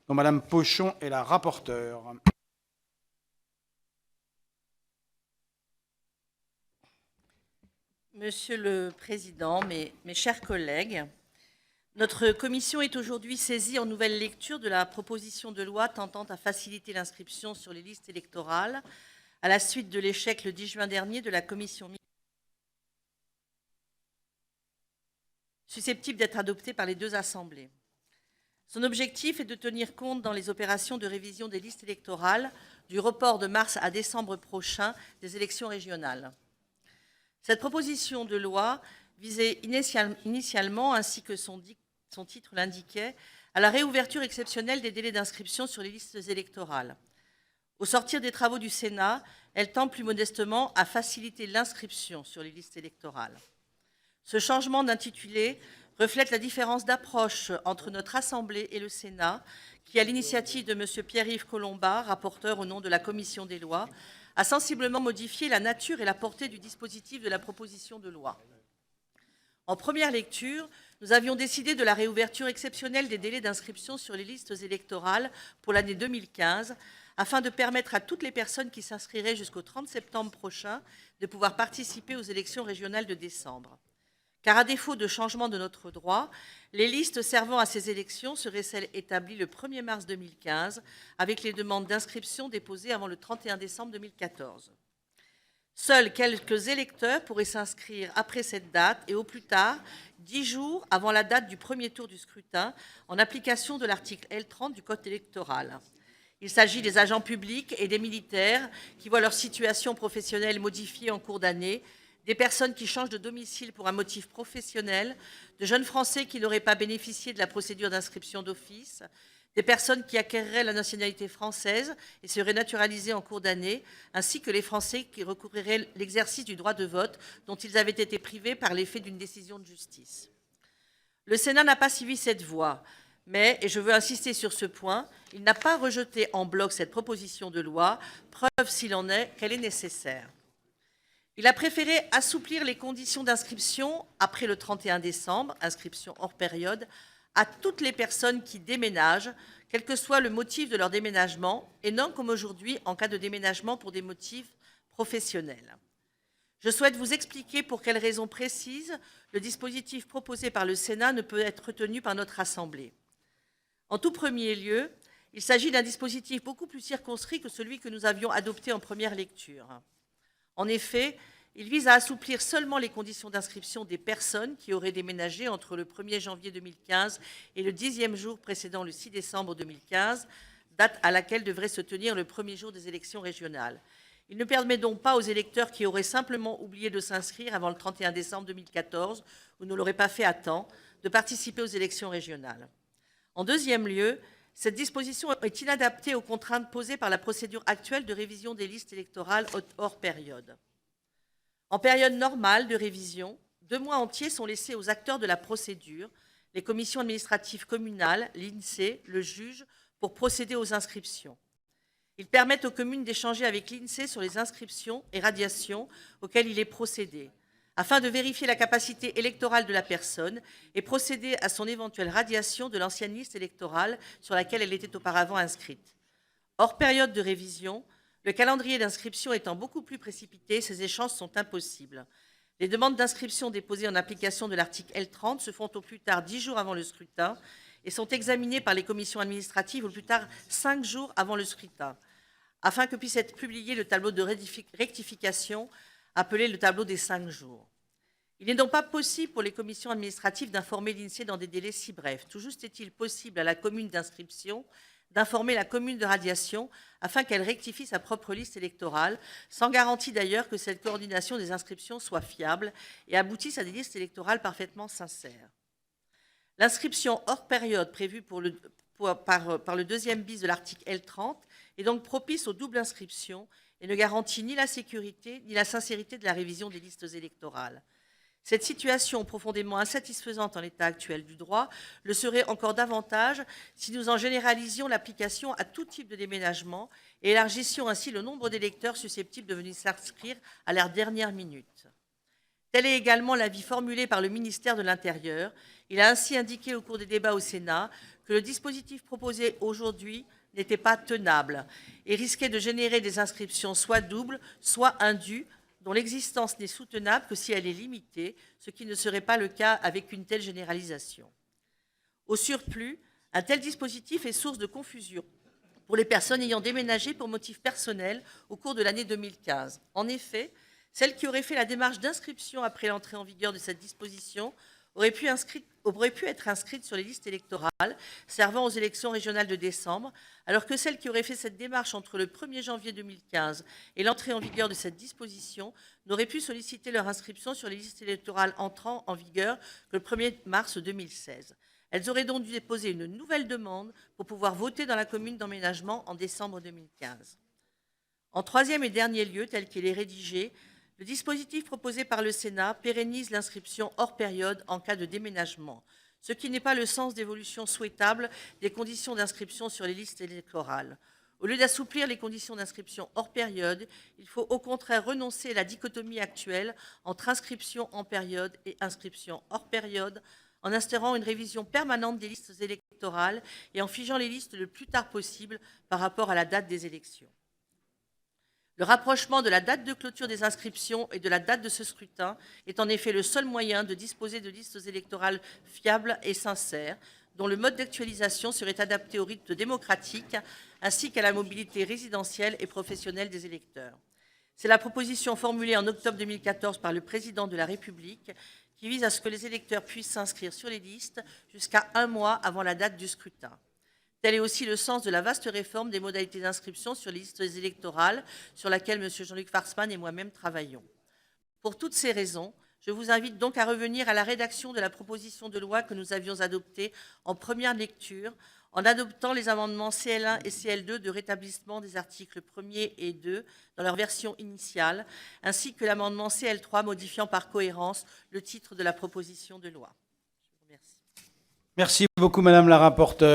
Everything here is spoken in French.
dont Madame Pochon est la rapporteure. Monsieur le Président, mes chers collègues, notre commission est aujourd'hui saisie en nouvelle lecture de la proposition de loi tentant à faciliter l'inscription sur les listes électorales à la suite de l'échec le 10 juin dernier de la commission mixte susceptible d'être adoptée par les deux assemblées. Son objectif est de tenir compte dans les opérations de révision des listes électorales du report de mars à décembre prochain des élections régionales. Cette proposition de loi visait initialement, ainsi que son titre l'indiquait, à la réouverture exceptionnelle des délais d'inscription sur les listes électorales. Au sortir des travaux du Sénat, elle tend plus modestement à faciliter l'inscription sur les listes électorales. Ce changement d'intitulé reflète la différence d'approche entre notre Assemblée et le Sénat, qui, à l'initiative de M. Pierre-Yves Collombat, rapporteur au nom de la Commission des lois, a sensiblement modifié la nature et la portée du dispositif de la proposition de loi. En première lecture, nous avions décidé de la réouverture exceptionnelle des délais d'inscription sur les listes électorales pour l'année 2015, afin de permettre à toutes les personnes qui s'inscriraient jusqu'au 30 septembre prochain de pouvoir participer aux élections régionales de décembre. Car à défaut de changement de notre droit, les listes servant à ces élections seraient celles établies le 1er mars 2015, avec les demandes d'inscription déposées avant le 31 décembre 2014. Seuls quelques électeurs pourraient s'inscrire après cette date et au plus tard 10 jours avant la date du premier tour du scrutin, en application de l'article L30 du Code électoral. Il s'agit des agents publics et des militaires qui voient leur situation professionnelle modifiée en cours d'année, des personnes qui changent de domicile pour un motif professionnel, de jeunes Français qui n'auraient pas bénéficié de la procédure d'inscription d'office, des personnes qui acquéreraient la nationalité française et seraient naturalisées en cours d'année, ainsi que les Français qui recouvriraient l'exercice du droit de vote dont ils avaient été privés par l'effet d'une décision de justice. Le Sénat n'a pas suivi cette voie, mais, et je veux insister sur ce point, il n'a pas rejeté en bloc cette proposition de loi, preuve s'il en est qu'elle est nécessaire. Il a préféré assouplir les conditions d'inscription après le 31 décembre, inscription hors période, à toutes les personnes qui déménagent, quel que soit le motif de leur déménagement, et non comme aujourd'hui en cas de déménagement pour des motifs professionnels. Je souhaite vous expliquer pour quelles raisons précises le dispositif proposé par le Sénat ne peut être retenu par notre Assemblée. En tout premier lieu, il s'agit d'un dispositif beaucoup plus circonscrit que celui que nous avions adopté en première lecture. En effet, il vise à assouplir seulement les conditions d'inscription des personnes qui auraient déménagé entre le 1er janvier 2015 et le 10e jour précédant le 6 décembre 2015, date à laquelle devrait se tenir le premier jour des élections régionales. Il ne permet donc pas aux électeurs qui auraient simplement oublié de s'inscrire avant le 31 décembre 2014 ou ne l'auraient pas fait à temps de participer aux élections régionales. En deuxième lieu, cette disposition est inadaptée aux contraintes posées par la procédure actuelle de révision des listes électorales hors période. En période normale de révision, 2 mois entiers sont laissés aux acteurs de la procédure, les commissions administratives communales, l'INSEE, le juge, pour procéder aux inscriptions. Ils permettent aux communes d'échanger avec l'INSEE sur les inscriptions et radiations auxquelles il est procédé, afin de vérifier la capacité électorale de la personne et procéder à son éventuelle radiation de l'ancienne liste électorale sur laquelle elle était auparavant inscrite. Hors période de révision, le calendrier d'inscription étant beaucoup plus précipité, ces échanges sont impossibles. Les demandes d'inscription déposées en application de l'article L30 se font au plus tard 10 jours avant le scrutin et sont examinées par les commissions administratives au plus tard 5 jours avant le scrutin, afin que puisse être publié le tableau de rectification appelé le tableau des 5 jours. Il n'est donc pas possible pour les commissions administratives d'informer l'INSEE dans des délais si brefs. Tout juste est-il possible à la commune d'inscription d'informer la commune de radiation afin qu'elle rectifie sa propre liste électorale, sans garantie d'ailleurs que cette coordination des inscriptions soit fiable et aboutisse à des listes électorales parfaitement sincères. L'inscription hors période prévue par le 2e bis de l'article L30 est donc propice aux doubles inscriptions et ne garantit ni la sécurité ni la sincérité de la révision des listes électorales. Cette situation profondément insatisfaisante en l'état actuel du droit le serait encore davantage si nous en généralisions l'application à tout type de déménagement et élargissions ainsi le nombre d'électeurs susceptibles de venir s'inscrire à la dernière minute. Tel est également l'avis formulé par le ministère de l'Intérieur. Il a ainsi indiqué au cours des débats au Sénat que le dispositif proposé aujourd'hui n'était pas tenable et risquait de générer des inscriptions soit doubles, soit indues, dont l'existence n'est soutenable que si elle est limitée, ce qui ne serait pas le cas avec une telle généralisation. Au surplus, un tel dispositif est source de confusion pour les personnes ayant déménagé pour motif personnel au cours de l'année 2015. En effet, celles qui auraient fait la démarche d'inscription après l'entrée en vigueur de cette disposition auraient pu être inscrites sur les listes électorales servant aux élections régionales de décembre, alors que celles qui auraient fait cette démarche entre le 1er janvier 2015 et l'entrée en vigueur de cette disposition n'auraient pu solliciter leur inscription sur les listes électorales entrant en vigueur que le 1er mars 2016. Elles auraient donc dû déposer une nouvelle demande pour pouvoir voter dans la commune d'emménagement en décembre 2015. En troisième et dernier lieu, tel qu'il est rédigé, le dispositif proposé par le Sénat pérennise l'inscription hors période en cas de déménagement, ce qui n'est pas le sens d'évolution souhaitable des conditions d'inscription sur les listes électorales. Au lieu d'assouplir les conditions d'inscription hors période, il faut au contraire renoncer à la dichotomie actuelle entre inscription en période et inscription hors période, en instaurant une révision permanente des listes électorales et en figeant les listes le plus tard possible par rapport à la date des élections. Le rapprochement de la date de clôture des inscriptions et de la date de ce scrutin est en effet le seul moyen de disposer de listes électorales fiables et sincères, dont le mode d'actualisation serait adapté au rythme démocratique ainsi qu'à la mobilité résidentielle et professionnelle des électeurs. C'est la proposition formulée en octobre 2014 par le Président de la République qui vise à ce que les électeurs puissent s'inscrire sur les listes jusqu'à 1 mois avant la date du scrutin. Tel est aussi le sens de la vaste réforme des modalités d'inscription sur les listes électorales sur laquelle M. Jean-Luc Warsmann et moi-même travaillons. Pour toutes ces raisons, je vous invite donc à revenir à la rédaction de la proposition de loi que nous avions adoptée en première lecture en adoptant les amendements CL1 et CL2 de rétablissement des articles 1er et 2 dans leur version initiale, ainsi que l'amendement CL3 modifiant par cohérence le titre de la proposition de loi. Je vous remercie. Merci beaucoup, Madame la rapporteure.